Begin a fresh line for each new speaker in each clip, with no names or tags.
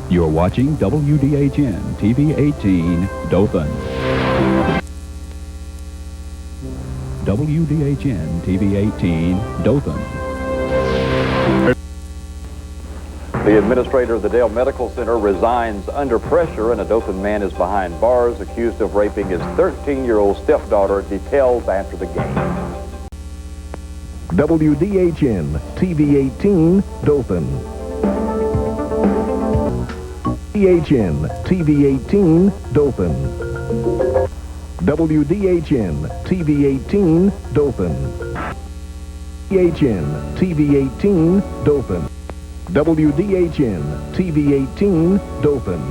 You're watching WDHN-TV 18, Dothan. WDHN-TV 18, Dothan.
The administrator of the Dale Medical Center resigns under pressure, and a Dothan man is behind bars accused of raping his 13-year-old stepdaughter. Details after the game.
WDHN-TV 18, Dothan. WDHN-TV 18, Dothan. WDHN-TV 18, Dothan. WDHN-TV 18, Dothan. WDHN-TV 18, Dothan.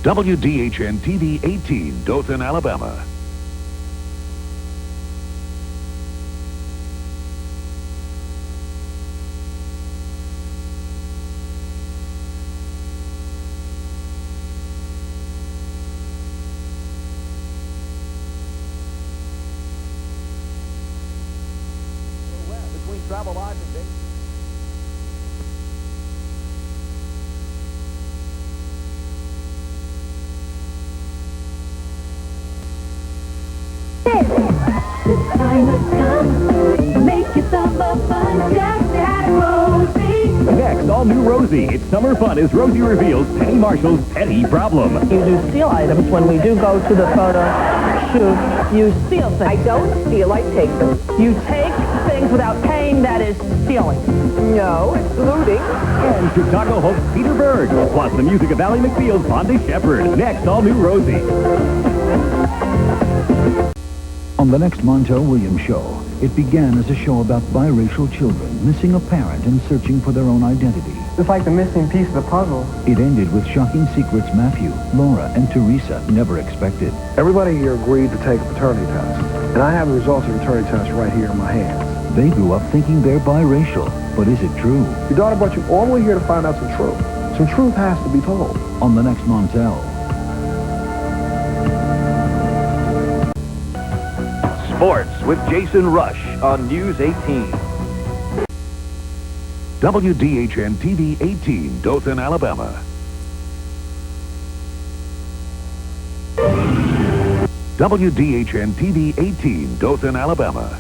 WDHN-TV 18, Dothan, Alabama.
Between Travel Lodge and Dayton.
Make yourself a fun Jack Rosie.
Next, all new Rosie. It's summer fun as Rosie reveals Penny Marshall's petty problem.
You do steal items when we do go to the photo shoot. You steal things. I don't steal, I take them. You take things without paying, that is stealing. No, it's looting.
And Chicago host Peter Berg, plus the music of Ally McBeal's Bondy Shepherd. Next, all new Rosie.
On the next Montel Williams show, it began as a show about biracial children missing a parent and searching for their own identity.
It's like the missing piece of the puzzle.
It ended with shocking secrets Matthew, Laura, and Teresa never expected.
Everybody here agreed to take a paternity test, and I have the results of the paternity test right here in my hands.
They grew up thinking they're biracial, but is it true?
Your daughter brought you all the way here to find out some truth. Some truth has to be told.
On the next Montel.
Sports with Jason Rush on News 18. WDHN-TV 18, Dothan, Alabama. WDHN-TV 18, Dothan, Alabama.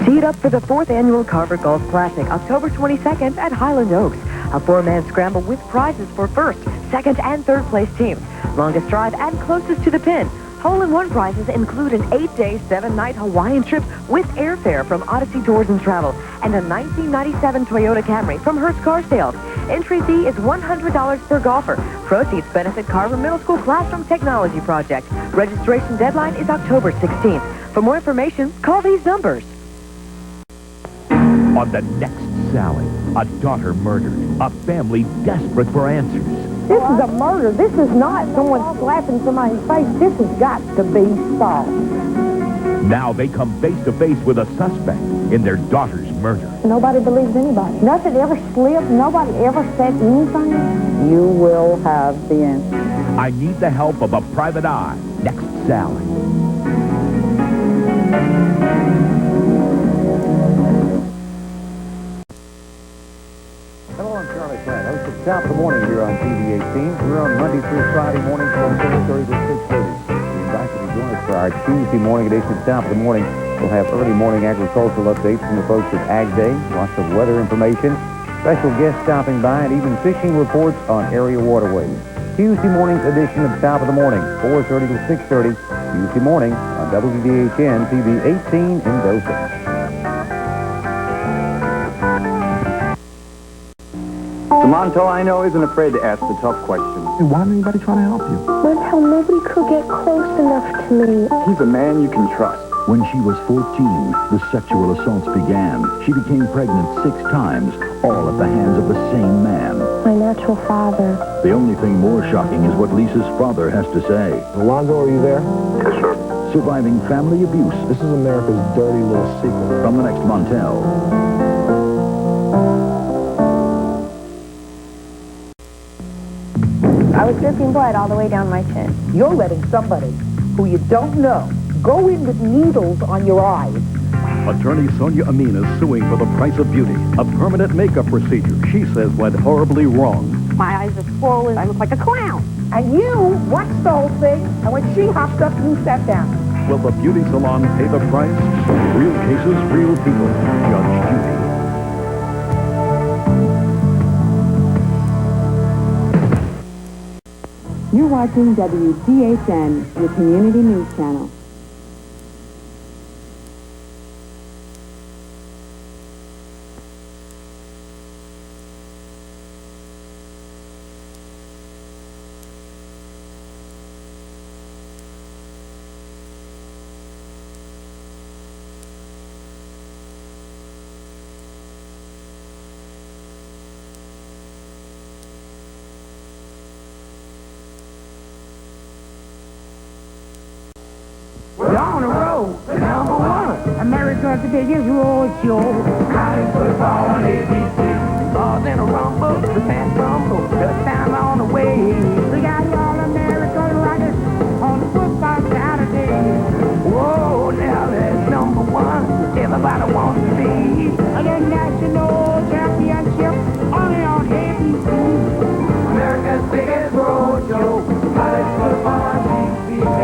Teed up for the 4th Annual Carver Golf Classic, October 22nd at Highland Oaks. A 4-man scramble with prizes for first, second, and third place teams. Longest drive and closest to the pin. Hole-in-one prizes include an 8-day, 7-night Hawaiian trip with airfare from Odyssey Tours and Travel and a 1997 Toyota Camry from Hertz Car Sales. Entry fee is $100 per golfer. Proceeds benefit Carver Middle School Classroom Technology Project. Registration deadline is October 16th. For more information, call these numbers.
On the next Sally, a daughter murdered, a family desperate for answers.
This is a murder. This is not someone slapping somebody's face. This has got to be solved.
Now they come face to face with a suspect in their daughter's murder.
Nobody believes anybody. Nothing ever slipped. Nobody ever said anything.
You will have the answer.
I need the help of a private eye. Next Sally.
Hello, I'm Charlie Platt, host of Top of the Morning here on TV 18. We're on Monday through Friday morning from 6:30 to 6:30. We invite you to join us for our Tuesday morning edition of Top of the Morning. We'll have early morning agricultural updates from the folks at Ag Day, lots of weather information, special guests stopping by, and even fishing reports on area waterways. Tuesday morning's edition of Top of the Morning, 4:30 to 6:30, Tuesday morning on WDHN TV 18 in
The Monto, I know, isn't afraid to ask the tough questions.
Hey, why didn't anybody try to help you?
Montel, nobody could get close enough to me.
He's a man you can trust.
When she was 14, the sexual assaults began. She became pregnant 6 times, all at the hands of the same man.
My natural father.
The only thing more shocking is what Lisa's father has to say.
Alonzo, are you there?
Yes, sir.
Surviving family abuse.
This is America's dirty little secret.
From the next Montel.
I was dripping blood all the way down my chin.
You're letting somebody who you don't know go in with needles on your eyes.
Attorney Sonia Amin is suing for the price of beauty, a permanent makeup procedure she says went horribly wrong.
My eyes are swollen. I look like a clown.
And you watched the whole thing, and when she hopped up, you sat down.
Will the beauty salon pay the price? Real cases, real people. Judge Judy.
You're watching WDHN, your community news channel.
We're on the road, number one. America's the biggest road show. College football on ABC. More than a rumble, the fast rumble. Touchdown on the way. We got all American rockets on the football Saturday. Whoa, now that's number one. Everybody wants to be. The national championship only on ABC. America's biggest road show. College football on ABC.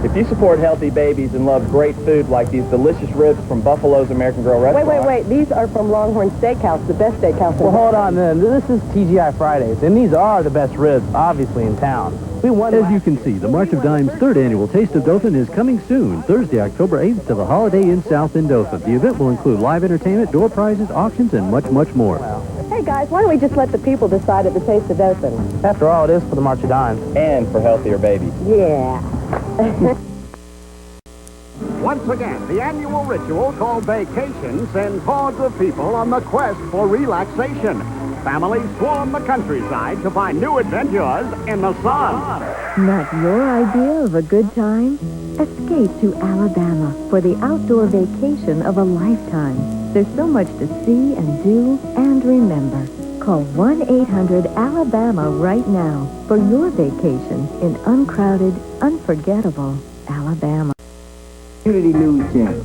If you support healthy babies and love great food like these delicious ribs from Buffalo's American Grill Restaurant...
Wait. These are from Longhorn Steakhouse, the best steakhouse in
Well, hold on then. This is TGI Fridays, and these are the best ribs, obviously, in town.
As you can see, the March of Dimes' 3rd annual Taste of Dothan is coming soon, Thursday, October 8th to the Holiday Inn South in Dothan. The event will include live entertainment, door prizes, auctions, and much, much more.
Hey, guys, why don't we just let the people decide at the Taste of Dothan?
After all, it is for the March of Dimes.
And for healthier babies.
Yeah.
Once again, the annual ritual called vacation sends hordes of people on the quest for relaxation. Families swarm the countryside to find new adventures in the sun.
Not your idea of a good time? Escape to Alabama for the outdoor vacation of a lifetime. There's so much to see and do and remember. Call 1-800-ALABAMA right now for your vacation in uncrowded, unforgettable Alabama.
Community News Channel.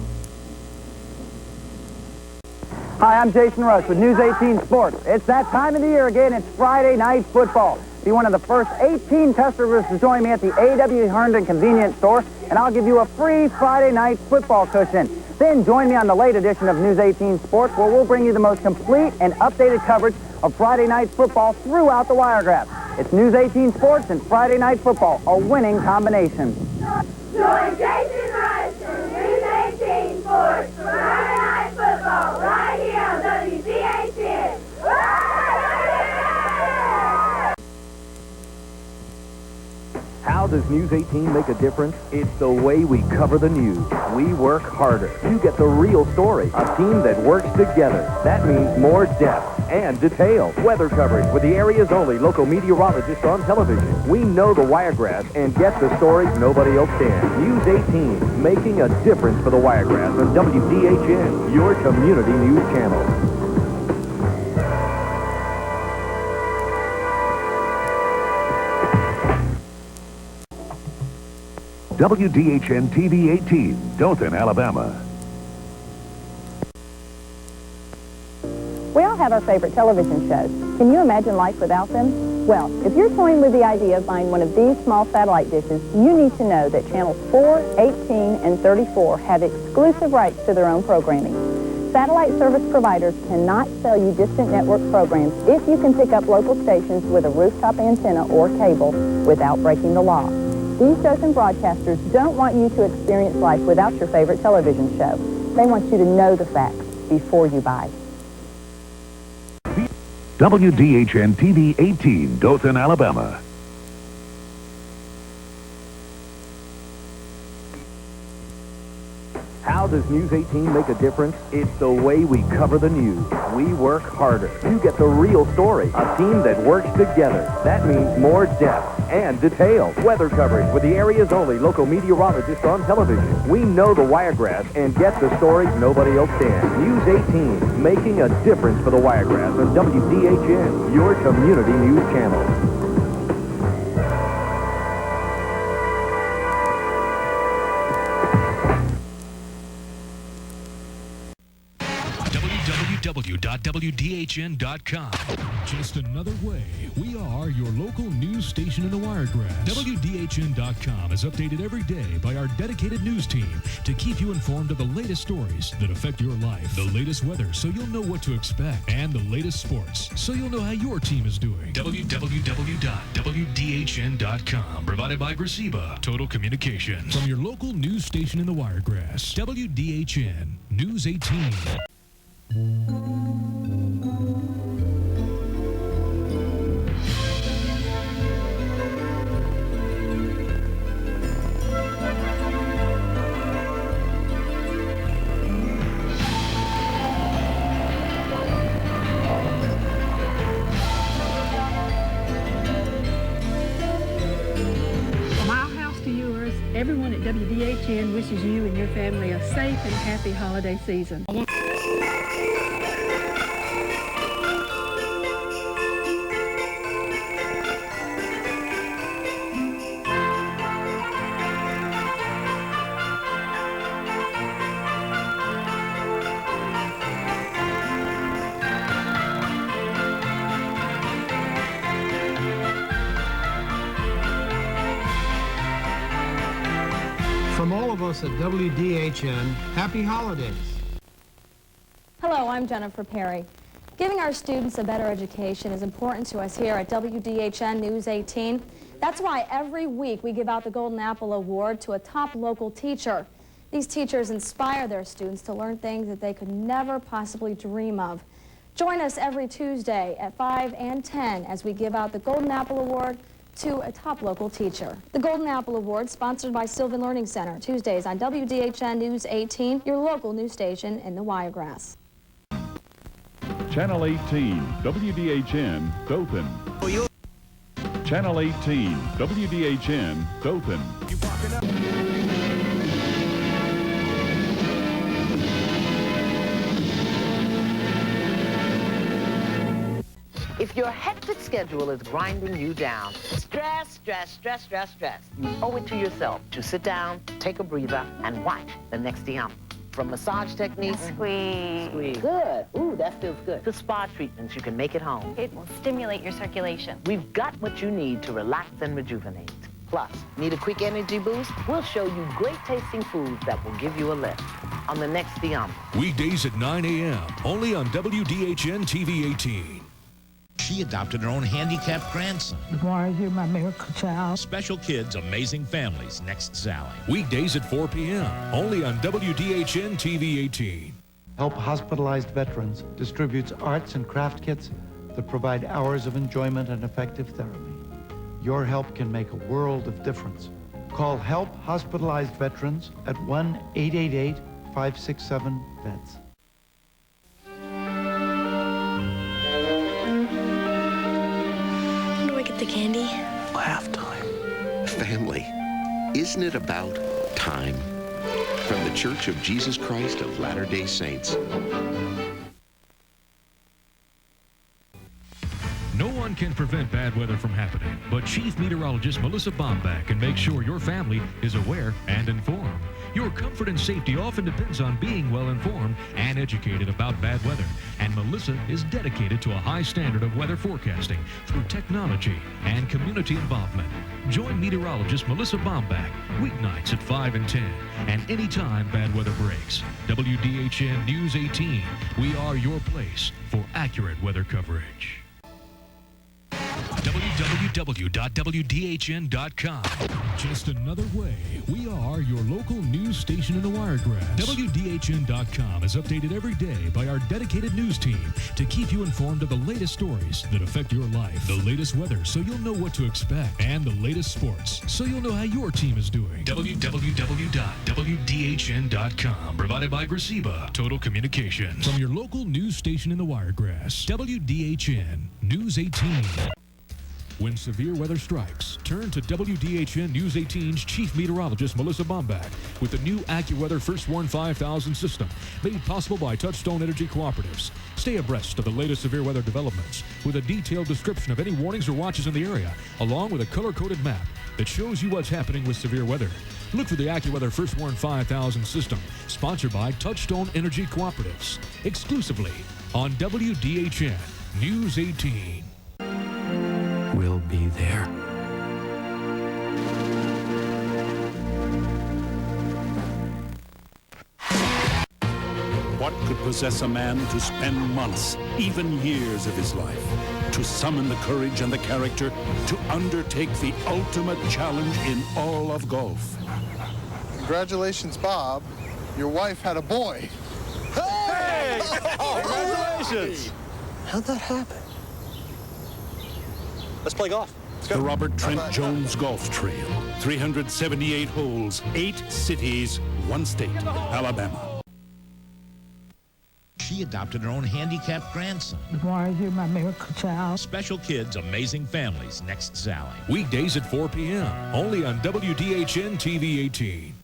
Hi, I'm Jason Rush with News 18 Sports. It's that time of the year again. It's Friday night football. Be one of the first 18 customers to join me at the A.W. Herndon Convenience Store, and I'll give you a free Friday night football cushion. Then join me on the late edition of News 18 Sports, where we'll bring you the most complete and updated coverage of Friday night football throughout the Wiregrass. It's News 18 Sports and Friday night football, a winning combination.
Join Jason Rush and News 18 Sports for Friday night football right here on WDHN.
How does News 18 make a difference? It's the way we cover the news. We work harder. You get the real story. A team that works together. That means more depth and detail. Weather coverage with the area's only local meteorologist on television. We know the Wiregrass and get the stories nobody else can. News 18, making a difference for the Wiregrass on WDHN, your community news channel.
WDHN-TV 18, Dothan, Alabama.
We all have our favorite television shows. Can you imagine life without them? Well, if you're toying with the idea of buying one of these small satellite dishes, you need to know that channels 4, 18, and 34 have exclusive rights to their own programming. Satellite service providers cannot sell you distant network programs if you can pick up local stations with a rooftop antenna or cable without breaking the law. These Dothan broadcasters don't want you to experience life without your favorite television show. They want you to know the facts before you buy.
WDHN-TV 18, Dothan, Alabama.
How does News 18 make a difference? It's the way we cover the news. We work harder. You get the real story. A team that works together. That means more depth and detail. Weather coverage with the area's only local meteorologist on television. We know the Wiregrass and get the stories nobody else can. News 18, making a difference for the Wiregrass on WDHN, your community news channel.
www.WDHN.com. Just another way. We are your local news station in the Wiregrass. WDHN.com is updated every day by our dedicated news team to keep you informed of the latest stories that affect your life, the latest weather so you'll know what to expect, and the latest sports so you'll know how your team is doing. www.WDHN.com. Provided by Graceba Total Communications. From your local news station in the Wiregrass. WDHN News 18.
Everyone at WDHN wishes you and your family a safe and happy holiday season.
From all of us at WDHN, happy holidays.
Hello, I'm Jennifer Perry. Giving our students a better education is important to us here at WDHN News 18. That's why every week we give out the Golden Apple Award to a top local teacher. These teachers inspire their students to learn things that they could never possibly dream of. Join us every Tuesday at 5 and 10 as we give out the Golden Apple Award to a top local teacher. The Golden Apple Award, sponsored by Sylvan Learning Center, Tuesdays on WDHN News 18, your local news station in the Wiregrass.
Channel 18, WDHN, Dothan. Channel 18, WDHN, Dothan.
If your hectic schedule is grinding you down, stress, stress, stress, stress, stress, you owe it to yourself to sit down, take a breather, and watch the next Diam. From massage techniques, squeeze. Good. Ooh, that feels good. To spa treatments you can make at home.
It will stimulate your circulation.
We've got what you need to relax and rejuvenate. Plus, need a quick energy boost? We'll show you great tasting foods that will give you a lift on the next Diam.
Weekdays at 9 a.m. only on WDHN-TV 18.
She adopted her own handicapped grandson.
Why is you my miracle child?
Special Kids, Amazing Families, next Sally.
Weekdays at 4 p.m. only on WDHN-TV 18.
Help Hospitalized Veterans distributes arts and craft kits that provide hours of enjoyment and effective therapy. Your help can make a world of difference. Call Help Hospitalized Veterans at 1-888-567-VETS.
The candy?
Halftime. Family. Isn't it about time? From the Church of Jesus Christ of Latter-day Saints.
No one can prevent bad weather from happening, but Chief Meteorologist Melissa Bombach can make sure your family is aware and informed. Your comfort and safety often depends on being well informed and educated about bad weather, and Melissa is dedicated to a high standard of weather forecasting through technology and community involvement. Join meteorologist Melissa Bombach weeknights at 5 and 10 and anytime bad weather breaks. WDHN News 18, we are your place for accurate weather coverage. www.wdhn.com. Just another way. We are your local news station in the Wiregrass. WDHN.com is updated every day by our dedicated news team to keep you informed of the latest stories that affect your life, the latest weather so you'll know what to expect, and the latest sports so you'll know how your team is doing. www.wdhn.com, provided by Graceba Total Communications. From your local news station in the Wiregrass, WDHN News 18. When severe weather strikes, turn to WDHN News 18's Chief Meteorologist Melissa Bombach with the new AccuWeather First Warn 5000 system, made possible by Touchstone Energy Cooperatives. Stay abreast of the latest severe weather developments with a detailed description of any warnings or watches in the area, along with a color-coded map that shows you what's happening with severe weather. Look for the AccuWeather First Warn 5000 system, sponsored by Touchstone Energy Cooperatives, exclusively on WDHN News 18.
We'll be there.
What could possess a man to spend months, even years of his life, to summon the courage and the character to undertake the ultimate challenge in all of golf?
Congratulations, Bob. Your wife had a boy.
Hey! Congratulations!
How'd that happen?
Let's play golf. The Robert Trent Jones Golf Trail. 378 holes, 8 cities, 1 state, Alabama.
She adopted her own handicapped grandson.
Why are you my miracle child?
Special kids, amazing families. Next, Sally.
Weekdays at 4 p.m. Only on WDHN-TV 18.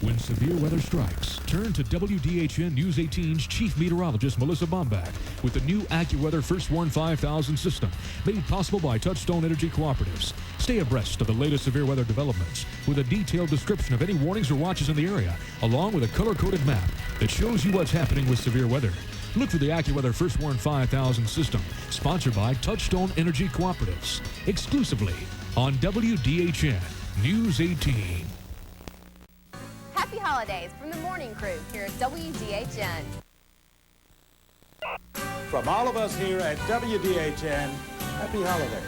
When severe weather strikes, turn to WDHN News 18's Chief Meteorologist Melissa Bombach with the new AccuWeather First Warn 5000 system, made possible by Touchstone Energy Cooperatives. Stay abreast of the latest severe weather developments with a detailed description of any warnings or watches in the area, along with a color-coded map that shows you what's happening with severe weather. Look for the AccuWeather First Warn 5000 system, sponsored by Touchstone Energy Cooperatives, exclusively on WDHN News 18.
Happy holidays from the morning crew here at WDHN.
From all of us here at WDHN, happy holidays.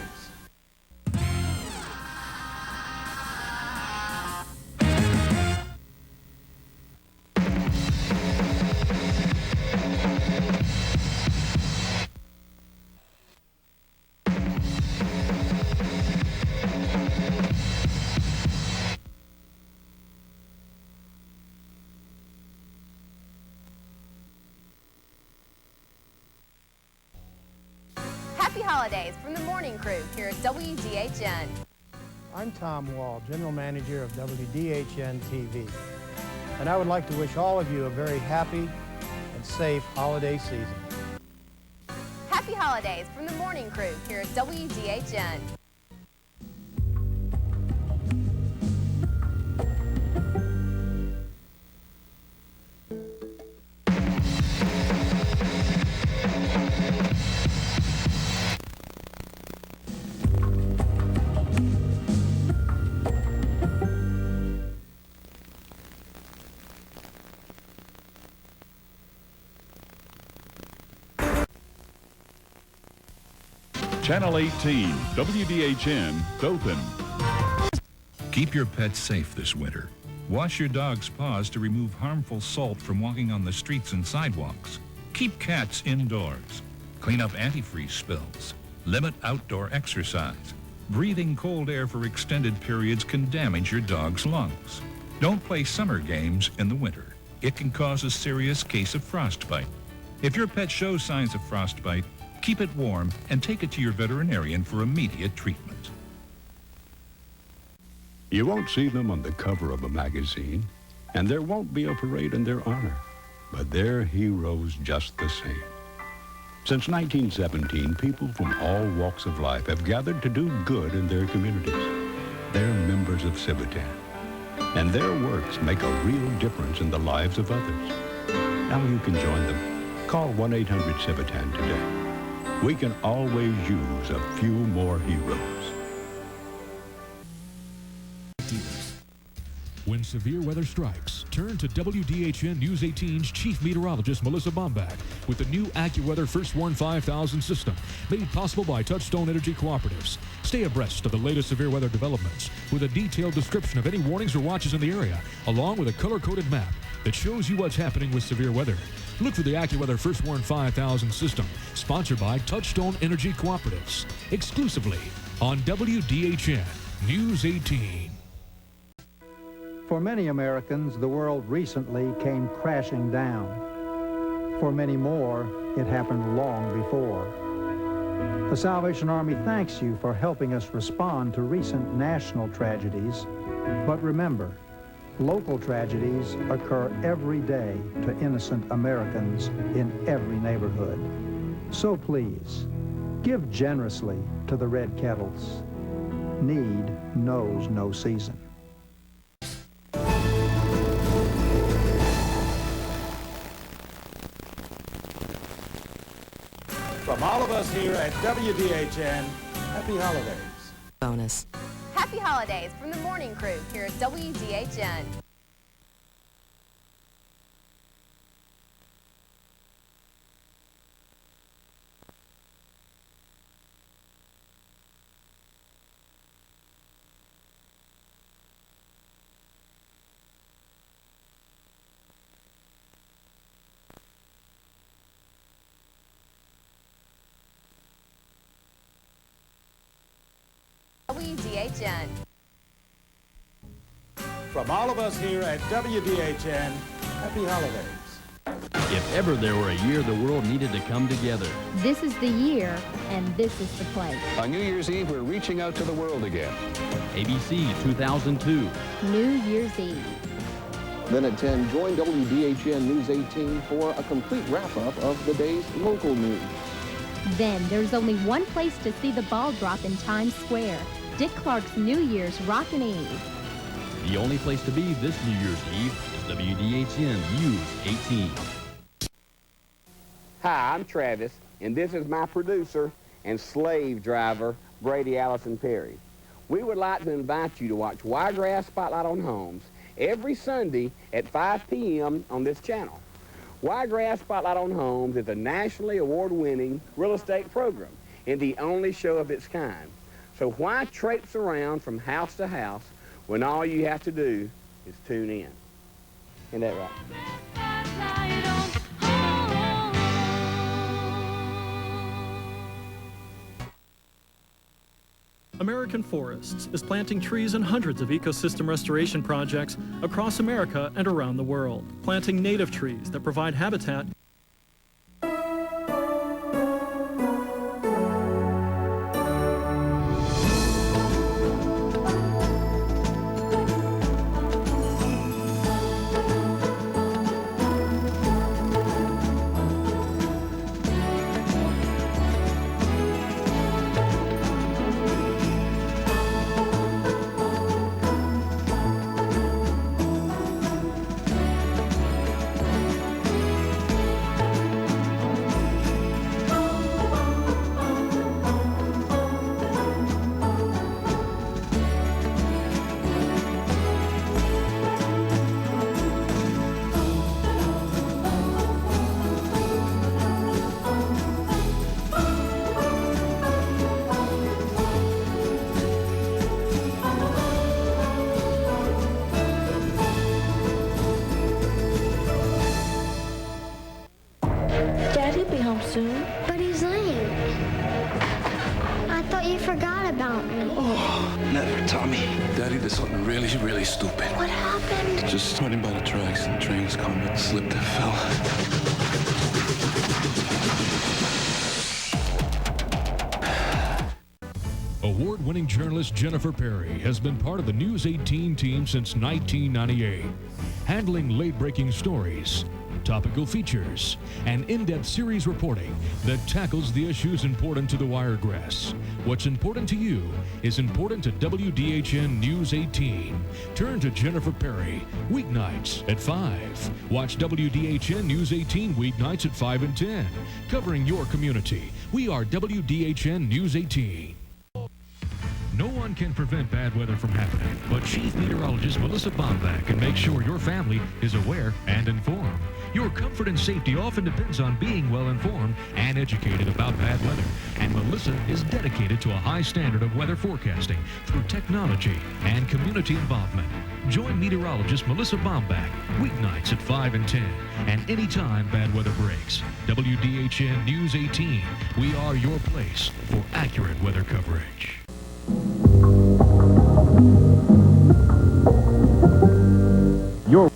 Happy holidays from the morning crew here at WDHN.
I'm Tom Wall, General Manager of WDHN-TV. And I would like to wish all of you a very happy and safe holiday season.
Happy holidays from the morning crew here at WDHN.
Channel 18, WDHN, Dothan.
Keep your pets safe this winter. Wash your dog's paws to remove harmful salt from walking on the streets and sidewalks. Keep cats indoors. Clean up antifreeze spills. Limit outdoor exercise. Breathing cold air for extended periods can damage your dog's lungs. Don't play summer games in the winter. It can cause a serious case of frostbite. If your pet shows signs of frostbite, keep it warm and take it to your veterinarian for immediate treatment.
You won't see them on the cover of a magazine, and there won't be a parade in their honor, but they're heroes just the same. Since 1917, people from all walks of life have gathered to do good in their communities. They're members of Civitan, and their works make a real difference in the lives of others. Now you can join them. Call 1-800-CIVITAN today. We can always use a few more heroes.
When severe weather strikes, turn to WDHN News 18's Chief Meteorologist Melissa Bombach with the new AccuWeather First Warn 5000 system, made possible by Touchstone Energy Cooperatives. Stay abreast of the latest severe weather developments with a detailed description of any warnings or watches in the area, along with a color-coded map that shows you what's happening with severe weather. Look for the AccuWeather First Warn 5000 system, sponsored by Touchstone Energy Cooperatives, exclusively on WDHN News 18.
For many Americans, the world recently came crashing down. For many more, it happened long before. The Salvation Army thanks you for helping us respond to recent national tragedies. But remember, local tragedies occur every day to innocent Americans in every neighborhood. So please, give generously to the Red Kettles. Need knows no season.
From all of us here at WDHN, happy holidays.
Bonus.
Happy holidays from the morning crew here at WDHN. WDHN.
From all of us here at WDHN, happy holidays.
If ever there were a year the world needed to come together.
This is the year, and this is the place.
On New Year's Eve, we're reaching out to the world again.
ABC 2002.
New Year's Eve.
Then at 10, join WDHN News 18 for a complete wrap-up of the day's local news.
Then there's only one place to see the ball drop in Times Square. Dick Clark's New Year's Rockin' Eve.
The only place to be this New Year's Eve is WDHN News 18.
Hi, I'm Travis, and this is my producer and slave driver, Brady Allison Perry. We would like to invite you to watch Wiregrass Spotlight on Homes every Sunday at 5 p.m. on this channel. Wiregrass Spotlight on Homes is a nationally award-winning real estate program and the only show of its kind. So why traipse around from house to house when all you have to do is tune in? Isn't that right?
American Forests is planting trees in hundreds of ecosystem restoration projects across America and around the world, planting native trees that provide habitat
soon. But he's late. I thought you forgot about me.
Oh, never, Tommy. Daddy did something really, really stupid.
What happened?
Just running by the tracks and the train was coming. Slipped and fell.
Award-winning journalist Jennifer Perry has been part of the News 18 team since 1998, handling late-breaking stories, topical features, and in-depth series reporting that tackles the issues important to the Wiregrass. What's important to you is important to WDHN News 18. Turn to Jennifer Perry, weeknights at 5. Watch WDHN News 18 weeknights at 5 and 10. Covering your community, we are WDHN News 18. No Anyone can prevent bad weather from happening, but Chief Meteorologist Melissa Bombach can make sure your family is aware and informed. Your comfort and safety often depends on being well informed and educated about bad weather, and Melissa is dedicated to a high standard of weather forecasting through technology and community involvement. Join meteorologist Melissa Bombach weeknights at 5 and 10 and anytime bad weather breaks. WDHN News 18, we are your place for accurate weather coverage.
Your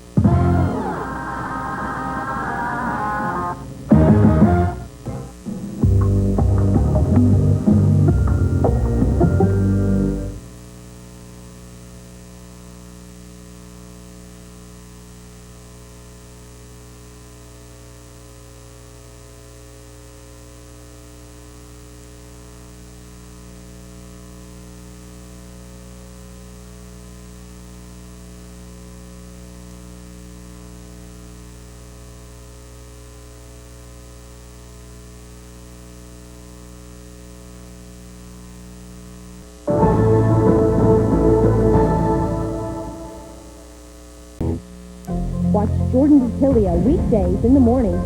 Watch Jordan DeTilia weekdays in the morning.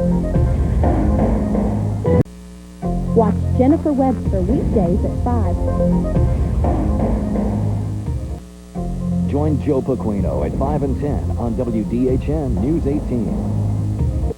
Watch Jennifer Webster weekdays at 5.
Join Joe Pequino at 5 and 10 on WDHN News 18.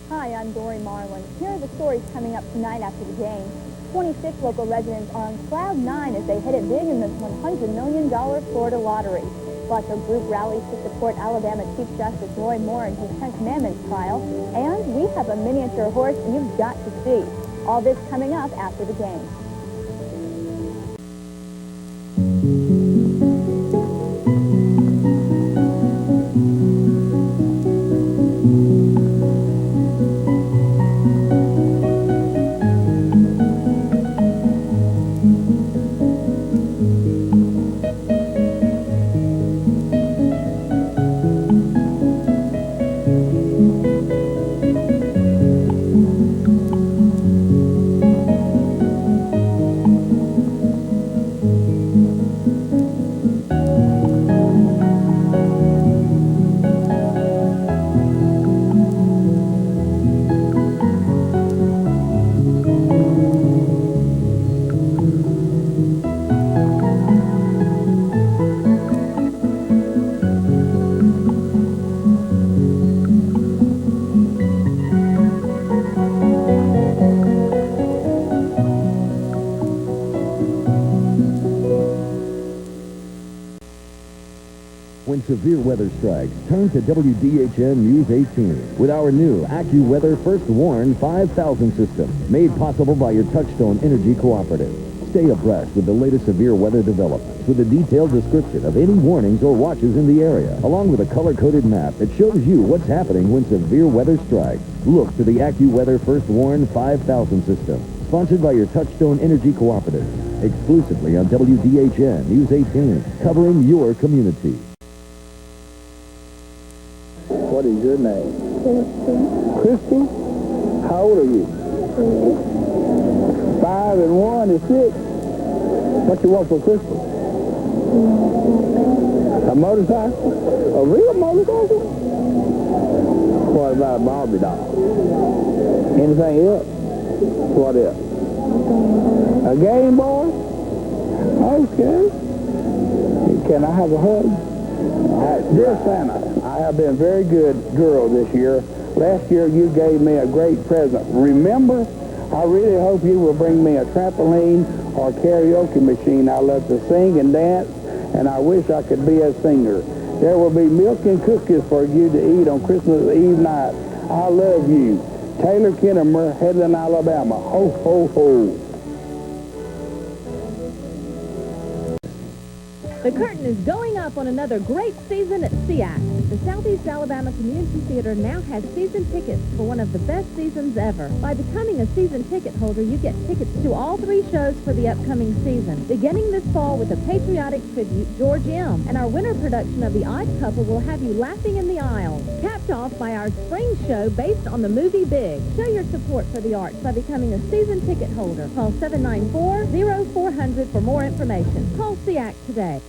Hi, I'm Dory Marlin. Here are the stories coming up tonight after the game. 26 local residents are on cloud 9 as they hit it big in the $100 million Florida lottery. Plus, a group rallies to support Alabama Chief Justice Roy Moore in his Ten Commandments trial. And we have a miniature horse you've got to see. All this coming up after the game.
When severe weather strikes, turn to WDHN News 18 with our new AccuWeather First Warn 5000 system, made possible by your Touchstone Energy Cooperative. Stay abreast with the latest severe weather developments with a detailed description of any warnings or watches in the area, along with a color-coded map that shows you what's happening when severe weather strikes. Look to the AccuWeather First Warn 5000 system, sponsored by your Touchstone Energy Cooperative, exclusively on WDHN News 18, covering your community.
What is your name? Christy. How old are you? 5 and 1 is 6. What you want for Christmas? A motorcycle? A real motorcycle? What about a Barbie doll? Anything else? What else? A Game Boy? Okay. Can I have a hug? Dear Santa, I have been a very good girl this year. Last year you gave me a great present. Remember? I really hope you will bring me a trampoline or karaoke machine. I love to sing and dance, and I wish I could be a singer. There will be milk and cookies for you to eat on Christmas Eve night. I love you. Taylor Kinnemer, Headland, Alabama. Ho, ho, ho.
The curtain is going up on another great season at SEAC. The Southeast Alabama Community Theater now has season tickets for one of the best seasons ever. By becoming a season ticket holder, you get tickets to all 3 shows for the upcoming season. Beginning this fall with a patriotic tribute, George M. And our winter production of The Odd Couple will have you laughing in the aisles. Capture Kicked off by our spring show based on the movie Big. Show your support for the arts by becoming a season ticket holder. Call 794-0400 for more information. Call SEAC today.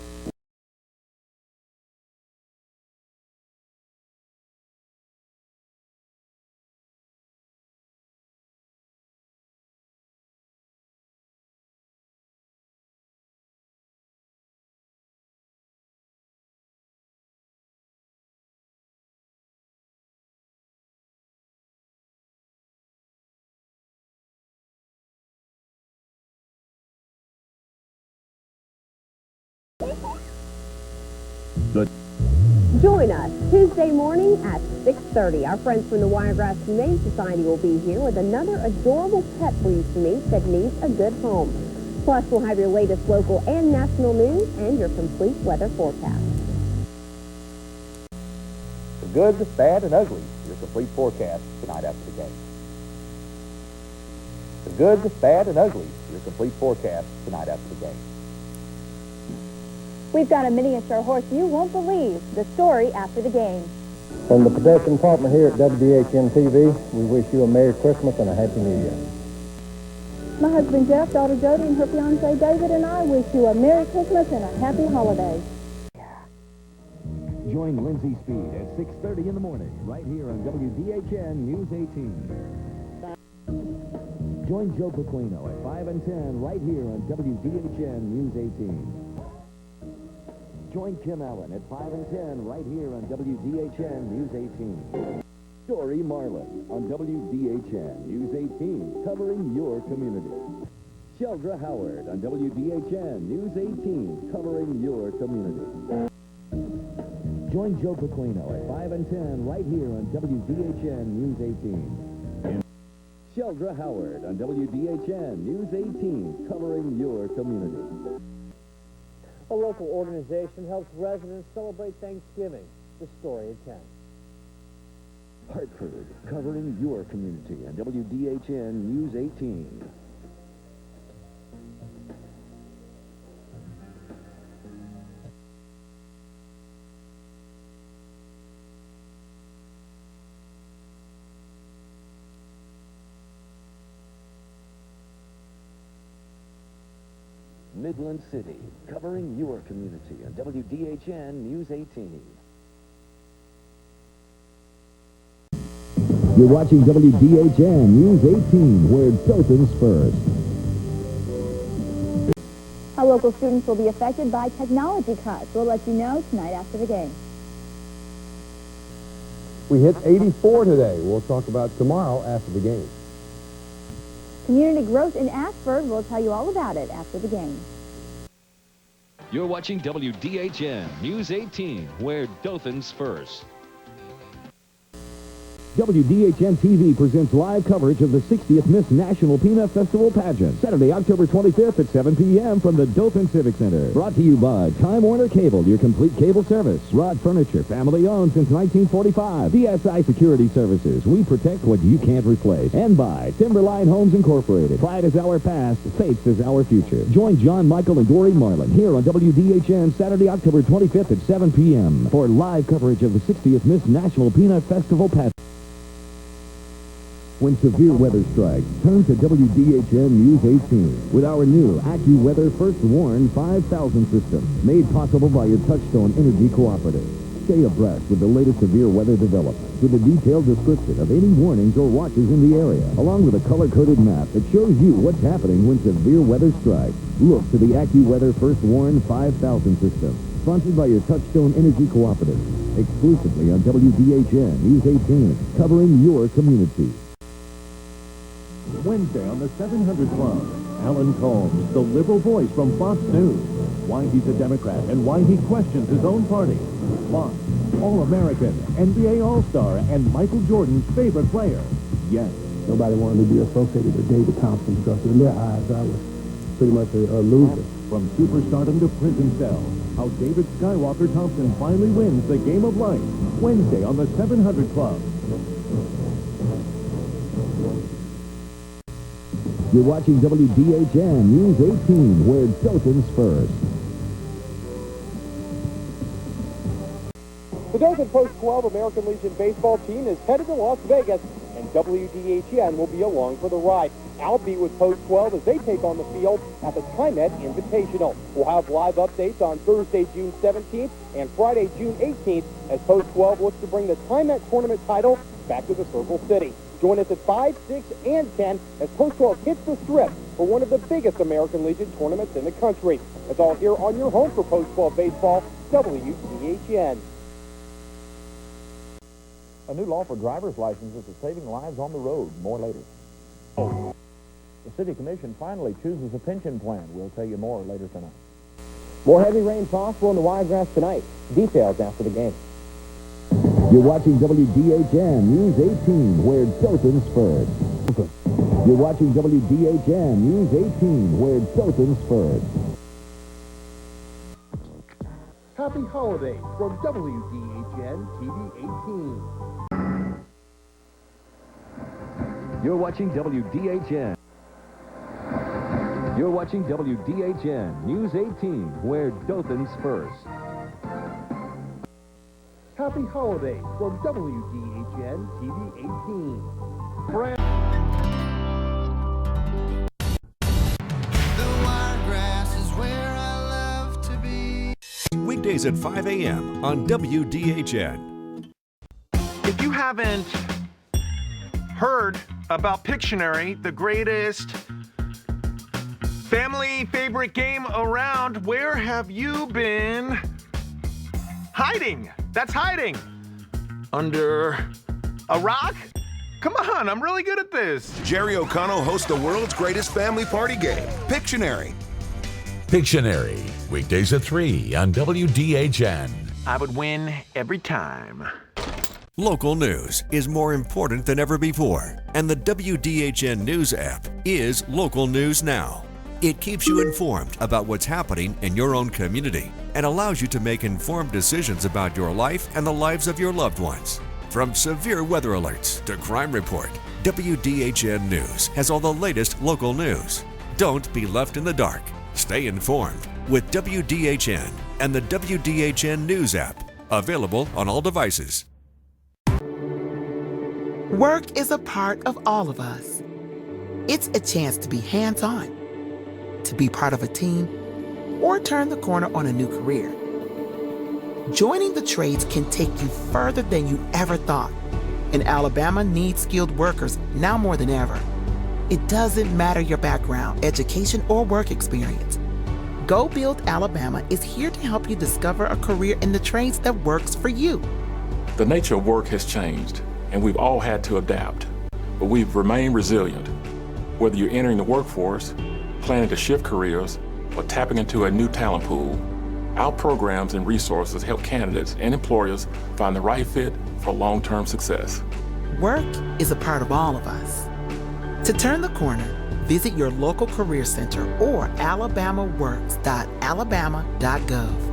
Join us Tuesday morning at 6:30. Our friends from the Wiregrass Humane Society will be here with another adorable pet for you to meet that needs a good home. Plus, we'll have your latest local and national news and your complete weather forecast.
The good, bad, and ugly. Your complete forecast tonight after the game. The good, bad, and ugly. Your complete forecast tonight after the game.
We've got a miniature horse you won't believe. The story after the game.
From the production department here at WDHN-TV, we wish you a Merry Christmas and a Happy New Year.
My husband Jeff, daughter Jody, and her fiancé David and I wish you a Merry Christmas and a Happy Holiday.
Join Lindsay Speed at 6:30 in the morning, right here on WDHN News 18. Join Joe Pequeno at 5 and 10, right here on WDHN News 18. Join Kim Allen at 5 and 10, right here on WDHN News 18. Dory Marlin on WDHN News 18, covering your community. Sheldra Howard on WDHN News 18, covering your community. Join Joe Pequeno at 5 and 10, right here on WDHN News 18. Sheldra Howard on WDHN News 18, covering your community.
A local organization helps residents celebrate Thanksgiving. The story at 10.
Hartford, covering your community on WDHN News 18. Midland City, covering your community on WDHN News 18. You're watching WDHN News 18, where Dothan's first.
Our local students will be affected by technology cuts. We'll let you know tonight after the game.
We hit 84 today. We'll talk about tomorrow after the game.
Community growth in Ashford. We'll tell you all about it after the game.
You're watching WDHN News 18, where Dothan's first.
WDHN-TV presents live coverage of the 60th Miss National Peanut Festival pageant, Saturday, October 25th at 7 p.m. from the Dothan Civic Center. Brought to you by Time Warner Cable, your complete cable service. Rod Furniture, family owned since 1945. DSI Security Services, we protect what you can't replace. And by Timberline Homes Incorporated. Pride is our past, faith is our future. Join John, Michael, and Dory Marlin here on WDHN Saturday, October 25th at 7 p.m. for live coverage of the 60th Miss National Peanut Festival pageant. When severe weather strikes, turn to WDHN News 18 with our new AccuWeather First Warn 5000 system, made possible by your Touchstone Energy Cooperative. Stay abreast with the latest severe weather developments with a detailed description of any warnings or watches in the area, along with a color-coded map that shows you what's happening when severe weather strikes. Look to the AccuWeather First Warn 5000 system, sponsored by your Touchstone Energy Cooperative, exclusively on WDHN News 18, covering your community.
Wednesday on the 700 Club, Alan Combs, the liberal voice from Fox News. Why he's a Democrat and why he questions his own party. Plus, All-American, NBA All-Star, and Michael Jordan's favorite player. Yes.
Nobody wanted to be associated with David Thompson because in their eyes I was pretty much a loser.
From superstardom to prison cell, how David Skywalker Thompson finally wins the game of life. Wednesday on the 700 Club.
You're watching WDHN News 18, where Dothan's first.
The Dothan Post 12 American Legion baseball team is headed to Las Vegas, and WDHN will be along for the ride. I'll be with Post 12 as they take on the field at the TIMET Invitational. We'll have live updates on Thursday, June 17th and Friday, June 18th as Post 12 looks to bring the TIMET tournament title back to the Circle City. Join us at 5, 6, and 10 as Post 12 hits the strip for one of the biggest American Legion tournaments in the country. It's all here on your home for Post 12 baseball, WDHN.
A new law for driver's licenses is saving lives on the road. More later. The City Commission finally chooses a pension plan. We'll tell you more later tonight.
More heavy rain possible in the Wiregrass tonight. Details after the game.
You're watching WDHN News 18, where Dothan's first. You're watching WDHN News 18, where Dothan's first.
Happy holidays from WDHN-TV 18.
You're watching WDHN. You're watching WDHN News 18, where Dothan's first.
Happy holidays from WDHN-TV 18.
Weekdays at 5 a.m. on WDHN.
If you haven't heard about Pictionary, the greatest family favorite game around, where have you been hiding? That's hiding. Under a rock? Come on, I'm really good at this.
Jerry O'Connell hosts the world's greatest family party game, Pictionary.
Pictionary, weekdays at 3 on WDHN.
I would win every time.
Local news is more important than ever before, and the WDHN News app is local news now. It keeps you informed about what's happening in your own community and allows you to make informed decisions about your life and the lives of your loved ones. From severe weather alerts to crime report, WDHN News has all the latest local news. Don't be left in the dark. Stay informed with WDHN and the WDHN News app, available on all devices.
Work is a part of all of us. It's a chance to be hands-on, to be part of a team, or turn the corner on a new career. Joining the trades can take you further than you ever thought, and Alabama needs skilled workers now more than ever. It doesn't matter your background, education, or work experience. Go Build Alabama is here to help you discover a career in the trades that works for you.
The nature of work has changed, and we've all had to adapt, but we've remained resilient. Whether you're entering the workforce, planning to shift careers, or tapping into a new talent pool, our programs and resources help candidates and employers find the right fit for long-term success.
Work is a part of all of us. To turn the corner, visit your local career center or alabamaworks.alabama.gov.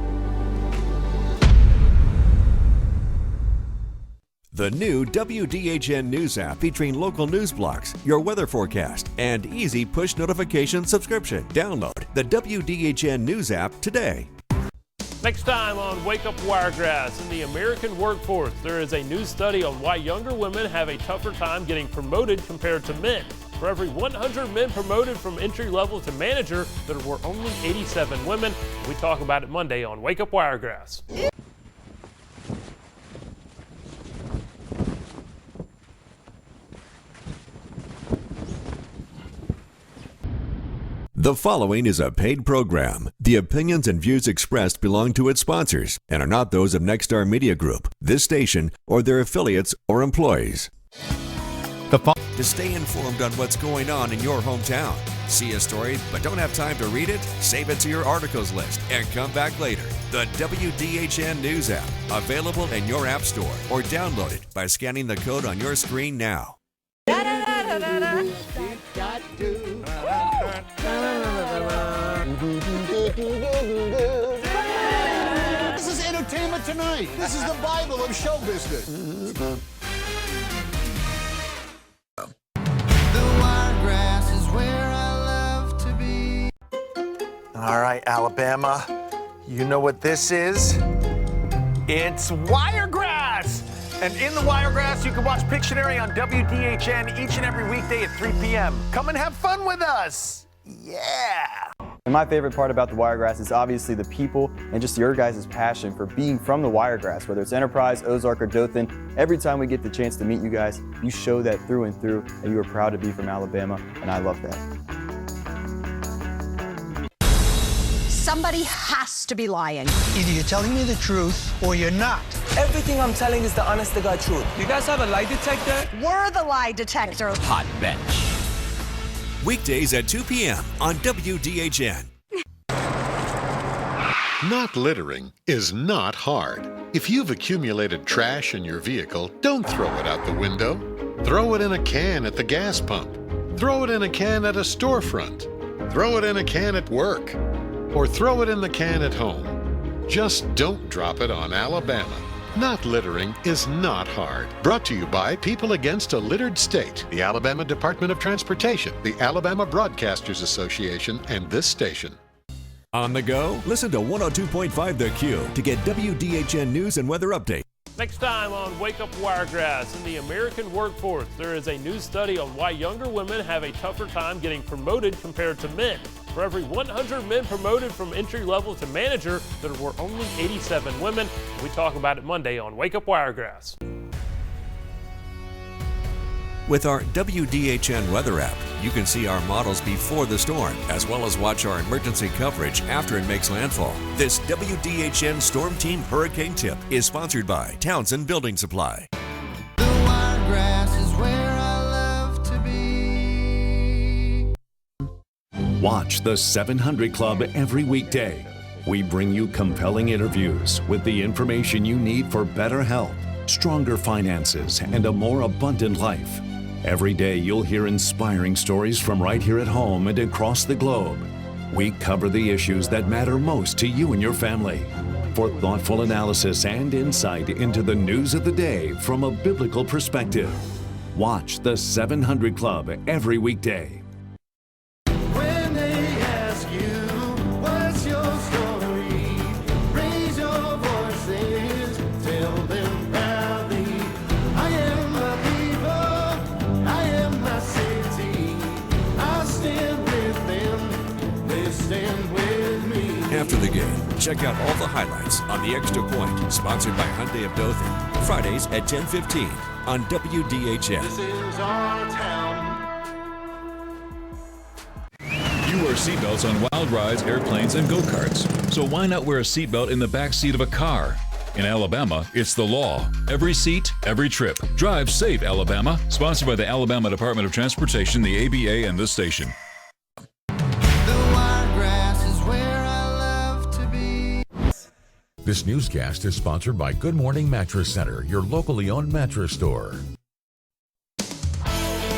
The new WDHN News app featuring local news blocks, your weather forecast, and easy push notification subscription. Download the WDHN News app today.
Next time on Wake Up Wiregrass, in the American workforce, there is a new study on why younger women have a tougher time getting promoted compared to men. For every 100 men promoted from entry level to manager, there were only 87 women. We talk about it Monday on Wake Up Wiregrass.
The following is a paid program. The opinions and views expressed belong to its sponsors and are not those of Nexstar Media Group, this station, or their affiliates or employees. To stay informed on what's going on in your hometown, see a story but don't have time to read it? Save it to your articles list and come back later. The WDHN News app, available in your app store or download it by scanning the code on your screen now.
This is Entertainment Tonight. This is the Bible of show business.
All right, Alabama, you know what this is?
It's Wiregrass! And in the Wiregrass, you can watch Pictionary on WDHN each and every weekday at 3 p.m. Come and have fun with us! Yeah!
And my favorite part about the Wiregrass is obviously the people and just your guys' passion for being from the Wiregrass, whether it's Enterprise, Ozark, or Dothan. Every time we get the chance to meet you guys, you show that through and through, and you are proud to be from Alabama, and I love that.
Somebody has to be lying.
Either you're telling me the truth or you're not.
Everything I'm telling is the honest-to-God truth. You guys have a lie detector?
We're the lie detector.
Hot bench.
Weekdays at 2 p.m. on WDHN.
Not littering is not hard. If you've accumulated trash in your vehicle, don't throw it out the window. Throw it in a can at the gas pump. Throw it in a can at a storefront. Throw it in a can at work. Or throw it in the can at home. Just don't drop it on Alabama. Not littering is not hard. Brought to you by People Against a Littered State, the Alabama Department of Transportation, the Alabama Broadcasters Association, and this station.
On the go, listen to 102.5 The Q to get WDHN news and weather updates.
Next time on Wake Up Wiregrass, in the American workforce, there is a new study on why younger women have a tougher time getting promoted compared to men. For every 100 men promoted from entry level to manager, there were only 87 women. We talk about it Monday on Wake Up Wiregrass.
With our WDHN weather app, you can see our models before the storm, as well as watch our emergency coverage after it makes landfall. This WDHN Storm Team Hurricane Tip is sponsored by Townsend Building Supply.
The Wiregrass is where I love to be.
Watch the 700 Club every weekday. We bring you compelling interviews with the information you need for better health, stronger finances, and a more abundant life. Every day you'll hear inspiring stories from right here at home and across the globe. We cover the issues that matter most to you and your family. For thoughtful analysis and insight into the news of the day from a biblical perspective. Watch the 700 Club every weekday.
When they ask you, what's your story? Raise your voices, tell them proudly. I am my people, I am my city. I stand with them, they stand with me.
After the game, check out all the highlights on The Extra Point, sponsored by Hyundai of Dothan. Fridays at 10:15 on WDHN.
This is our town.
You wear seatbelts on wild rides, airplanes, and go-karts. So why not wear a seatbelt in the back seat of a car? In Alabama, it's the law. Every seat, every trip. Drive safe, Alabama. Sponsored by the Alabama Department of Transportation, the ABA, and this station.
This newscast is sponsored by Good Morning Mattress Center, your locally owned mattress store.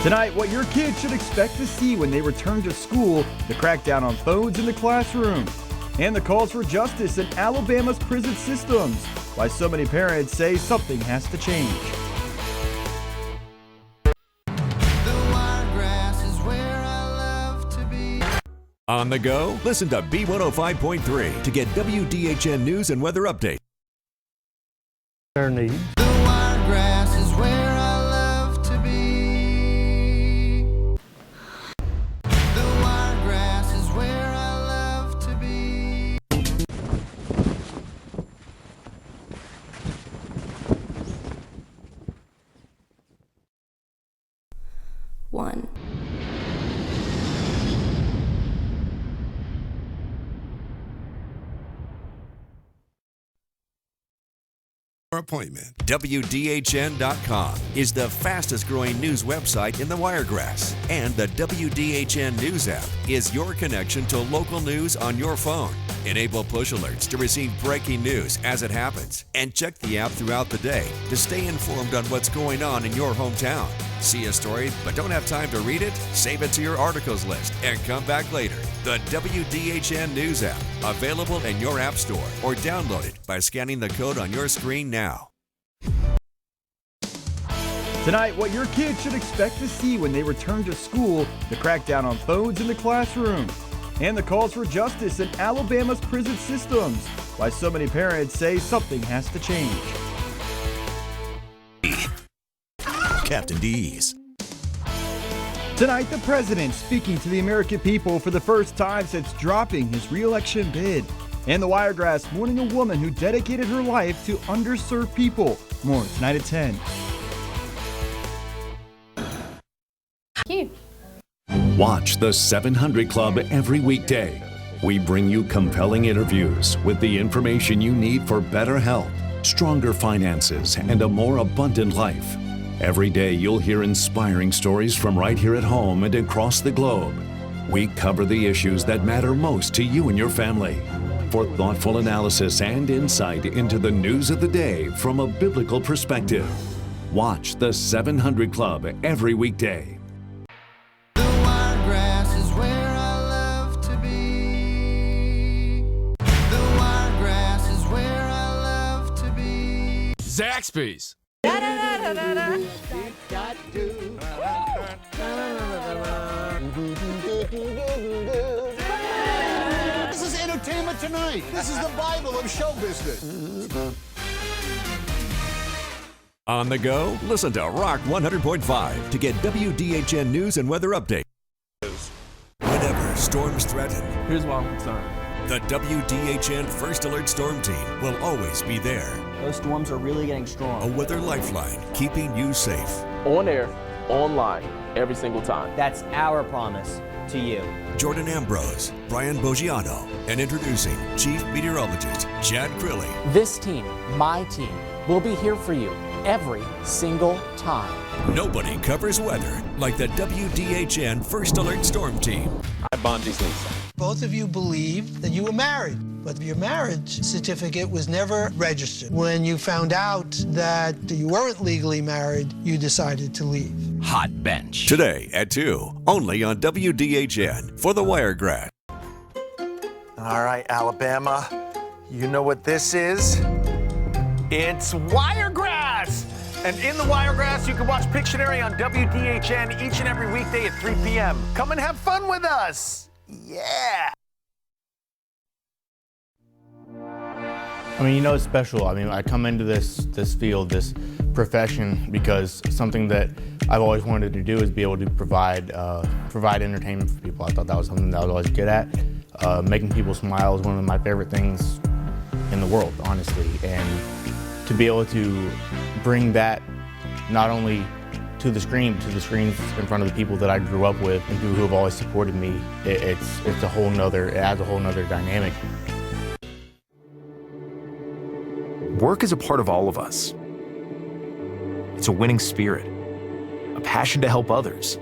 Tonight, what your kids should expect to see when they return to school, the crackdown on phones in the classroom, and the calls for justice in Alabama's prison systems, why so many parents say something has to change.
On the go, listen to B105.3 to get WDHN news and weather updates.
Their needs. The Wiregrass is where I love to be. The Wiregrass is where I love to be.
One.
Appointment. WDHN.com is the fastest growing news website in the Wiregrass, and the WDHN News app is your connection to local news on your phone. Enable push alerts to receive breaking news as it happens, and check the app throughout the day to stay informed on what's going on in your hometown. See a story but don't have time to read it? Save it to your articles list and come back later. The WDHN News app, available in your app store or download it by scanning the code on your screen now.
Tonight, what your kids should expect to see when they return to school, the crackdown on phones in the classroom, and the calls for justice in Alabama's prison systems, why so many parents say something has to change.
Captain D's.
Tonight, the president speaking to the American people for the first time since dropping his re-election bid. And the Wiregrass mourning a woman who dedicated her life to underserved people. More tonight at 10.
Thank you.
Watch the 700 Club every weekday. We bring you compelling interviews with the information you need for better health, stronger finances, and a more abundant life. Every day you'll hear inspiring stories from right here at home and across the globe. We cover the issues that matter most to you and your family. For thoughtful analysis and insight into the news of the day from a biblical perspective. Watch the 700 Club every weekday.
The Wiregrass is where I love to be. The Wiregrass is where I love to be.
Zaxby's.
This is Entertainment Tonight. This is the Bible of show business.
On the go, listen to Rock 100.5 to get WDHN news and weather updates. Whenever storms threaten,
Here's why I'm concerned.
the WDHN First Alert Storm Team will always be there.
Those storms are really getting strong.
A weather lifeline, keeping you safe.
On air, online, every single time.
That's our promise to you.
Jordan Ambrose, Brian Boggiano, and introducing Chief Meteorologist Chad Crilly.
This team, my team, will be here for you every single time.
Nobody covers weather like the WDHN First Alert Storm Team.
I Bonji Sneaks.
Both of you believe that you were married, but your marriage certificate was never registered. When you found out that you weren't legally married, you decided to leave.
Hot Bench. Today at 2, only on WDHN for the Wiregrass.
All right, Alabama, you know what this is? It's Wiregrass! And in the Wiregrass, you can watch Pictionary on WDHN each and every weekday at 3 p.m. Come and have fun with us! Yeah!
I mean, you know, it's special. I mean, I come into this field, this profession, because something that I've always wanted to do is be able to provide entertainment for people. I thought that was something that I was always good at. Making people smile is one of my favorite things in the world, honestly. And to be able to bring that not only to the screen, to the screens in front of the people that I grew up with and people who have always supported me, it adds a whole nother dynamic.
Work is a part of all of us. It's a winning spirit, a passion to help others,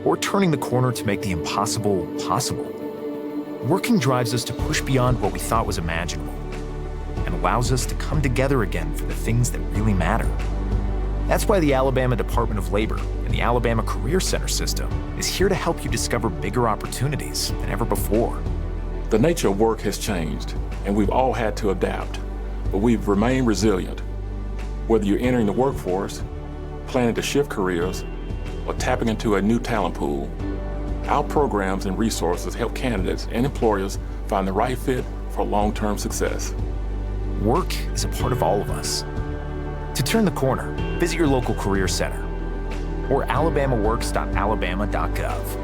or turning the corner to make the impossible possible. Working drives us to push beyond what we thought was imaginable and allows us to come together again for the things that really matter. That's why the Alabama Department of Labor and the Alabama Career Center system is here to help you discover bigger opportunities than ever before.
The nature of work has changed, and we've all had to adapt, but we've remained resilient. Whether you're entering the workforce, planning to shift careers, or tapping into a new talent pool, our programs and resources help candidates and employers find the right fit for long-term success.
Work is a part of all of us. To turn the corner, visit your local career center or alabamaworks.alabama.gov.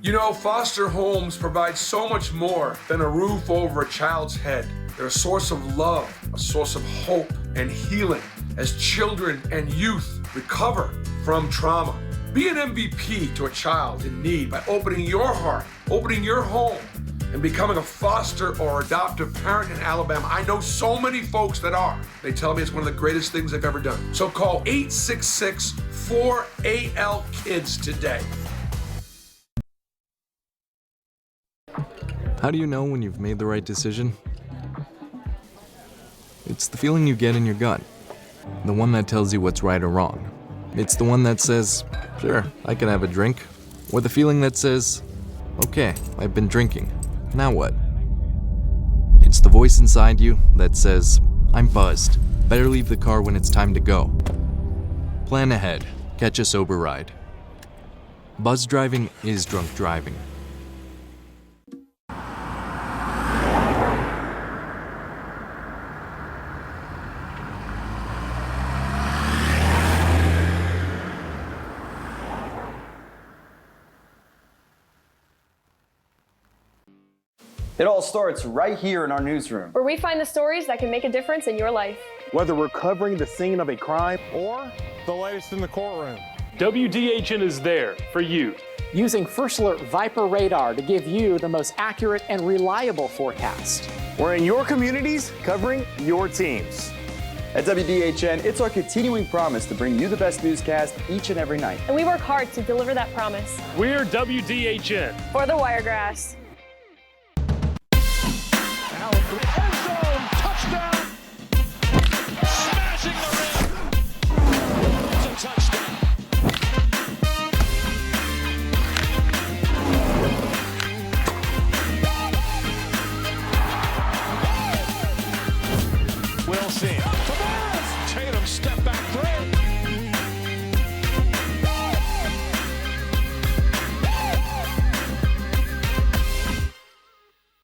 You know, foster homes provide so much more than a roof over a child's head. They're a source of love, a source of hope and healing as children and youth recover from trauma. Be an MVP to a child in need by opening your heart, opening your home, and becoming a foster or adoptive parent in Alabama. I know so many folks that are. They tell me it's one of the greatest things they've ever done. So call 866-4AL-KIDS today.
How do you know when you've made the right decision? It's the feeling you get in your gut. The one that tells you what's right or wrong. It's the one that says, sure, I can have a drink. Or the feeling that says, okay, I've been drinking. Now what? It's the voice inside you that says, I'm buzzed. Better leave the car when it's time to go. Plan ahead. Catch a sober ride. Buzz driving is drunk driving.
It all starts right here in our newsroom,
where we find the stories that can make a difference in your life.
Whether we're covering the scene of a crime or the latest in the courtroom,
WDHN is there for you.
Using First Alert Viper radar to give you the most accurate and reliable forecast.
we're in your communities covering your teams.
At WDHN, it's our continuing promise to bring you the best newscast each and every night.
And we work hard to deliver that promise.
We're WDHN.
For the Wiregrass.